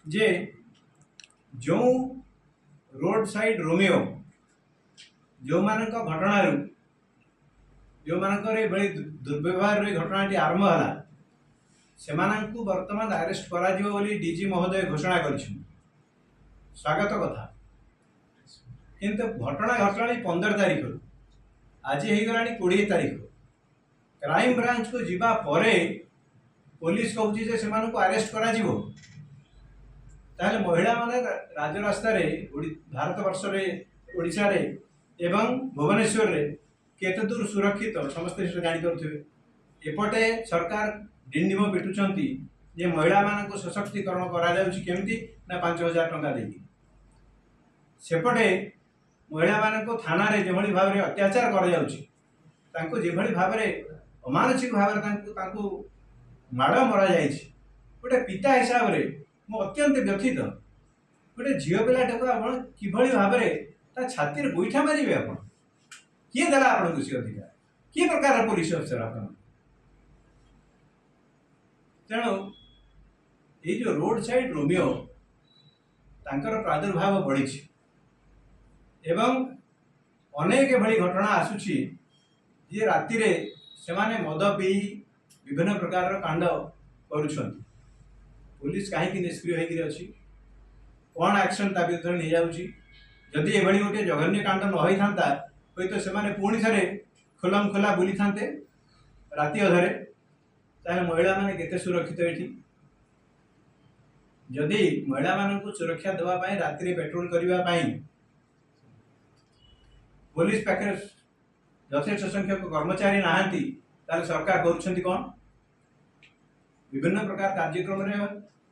जे जो road side Romeo जो मान घटना जो मान दुर्व्यवहार घटना आरंभ है से बर्तमान अरेस्ट कर डीजी महोदय घोषणा कर स्वागत कथा किंतु घटना घटना 15 तारीख आज होगला 20 तारीख क्राइम ब्रांच को जीवा परे पुलिस कहूँ से अरेस्ट कर महिला माने राजरास्ता भारत वर्ष ओडिशा रे एवं भुवनेश्वर रे केते दूर सुरक्षित समस्त जापर एपटे सरकार डिंडिम पिटुंट जे महिला मान सशक्तिकरण करमती ना 5000 टंका देकी सेपटे महिला मान थाना जो भाव में अत्याचार कर भाव में अमानसिक भाव माड़ मरा गोटे पिता हिसाब से मु अत्यंत व्यथित गोटे झील पिलाटा को आप कि भाव में छाती गोईठा मारे आप किए देला आपको सी अधिकार कि प्रकार पुलिस अफसर आप तेणु ये जो रोड साइड रोमियो तांकर प्रादुर्भाव बढ़ी एवं अनेक भली घटना आसुची जे राति रे सेमाने मद पी विभिन्न प्रकार कांड करुछंती पुलिस कहीं निष्क्रिय होगी कौन एक्शन ता विरुद्ध नहीं जाऊँगी जदि ये गोटे जघन्य कांड न होता हूँ तो से पुणी थे खोलम खोला बुली था राति अधरे ताहले महिला माने केते सुरक्षित ये जदि महिला मान को सुरक्षा देवाई राति पेट्रोल करने पुलिस पाखे यथेष्ट संख्यक कर्मचारी नहांती ताले सरकार करुछंती कौन विभिन्न प्रकार कार्यक्रम रे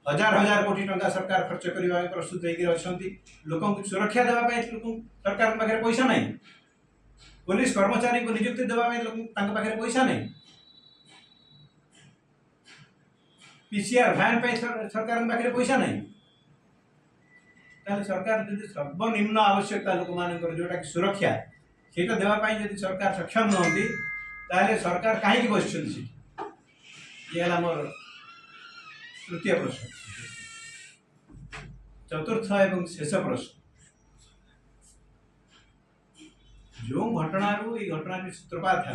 हजार हजार कोटी टंका सरकार खर्च करने प्रस्तुत होती लोक सुरक्षा देवाई सरकार पाखे पैसा नहीं पुलिस कर्मचारी को नियुक्ति देवाई पैसा नहीं पीसीआर भैन पे सरकार पाखे पैसा नहीं सरकार जो सर्वनिम्न आवश्यकता लोक मान जोटा कि सुरक्षा से देवाई जब सरकार सक्षम नुहति ताहले सरकार कहीं बस ये मोर तृतीय प्रश्न चतुर्थ एवं शेष प्रश्न जो घटना ये घटना सूत्रपात है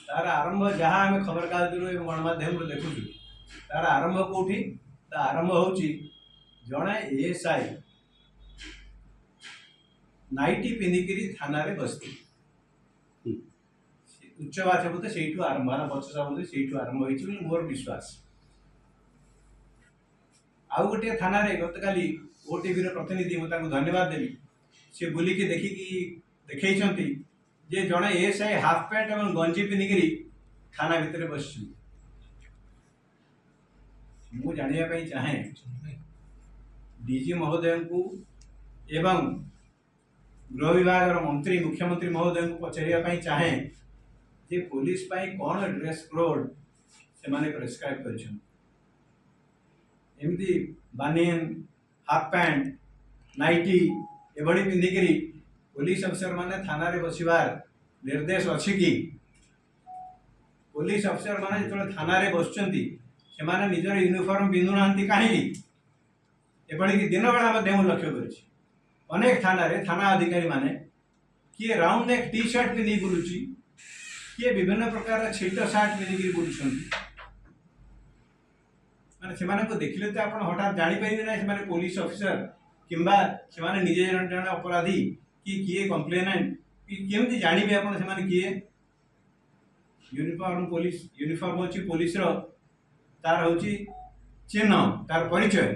तार आरंभ जहाँ आम खबर कागज गणमाध्यम देखु तार आरंभ कौटी आरंभ हो जड़े एएसआई नाइटी पिंधिकी थाना रे बसती उच्च बाचक से आरंभ है बचसा बोलते से आरंभ हो मोर विश्वास आउ गोटे थाना रे गत काली ओटीवी प्रतिनिधि मुझे धन्यवाद देवी सी बुलिकी देखिकी देखते जे जड़े एएसआई हाफ पैंट और गंजी पिंधिकी थाना भितर बस मु जानापी चाहे डीजी महोदय को एवं गृह विभाग मंत्री मुख्यमंत्री महोदय को पचारे चाहे जे पुलिस पाई कौन ड्रेस कोड से प्रेस्क्राइब कर एमती बानियन हाफ पैंट नाइटी एभली पिंधिकी पुलिस अफसर माने थाना रे बसवार निर्देश अच्छी कि पुलिस अफसर माने जो थाना रे बसचंती से माने निजर यूनिफॉर्म पिंधु ना कहीं एभली कि दिन बेला लक्ष्य कर अनेक थाना रे थाना अधिकारी माने किए राउंड नेक टी शर्ट पिंधि बुलूची किए विभिन्न प्रकार छिट सार्ट पिंधिकी बुलूं माने से देखले तो आप हठात जापर ना से पुलिस अफिसर किंबा से निजे जन अपराधी कि किए कंप्लेनेंट कि केमती जानवे आप किए यूनिफॉर्म पुलिस यूनिफॉर्म होची पुलिस तार हूँ चिन्ह तार परिचय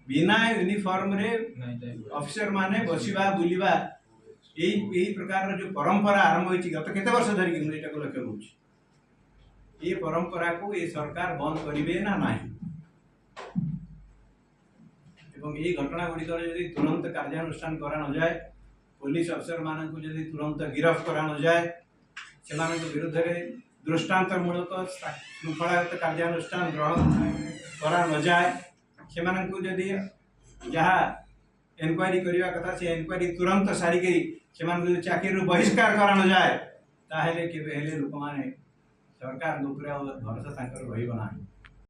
बिना यूनिफॉर्म रे ऑफिसर माने बसवा बुलवा यही प्रकार जो परंपरा आरंभ होती गत केते वर्ष धरिकी मुझे लक्ष्य करुँ ये परंपरा को ये सरकार बंद करेंगे ना नहीं एवं ये घटना गुड़िक यदि तुरंत कार्यानुष्ठान करा न जाए पुलिस अफसर मान को यदि तुरंत गिरफ्त करा न जाए से विरुद्ध में दृष्टांतमूलक श्रृंखलागत कार्यानुष्ठान ग्रहण करा न जाए से जदि जहाँ एनक्वारी करने कथा से एनक्वारी तुरंत सारिकी से चाकरी बहिष्कार करा न जाए ताहले केबे हेले लोक माने सरकार भरोसा रही ना।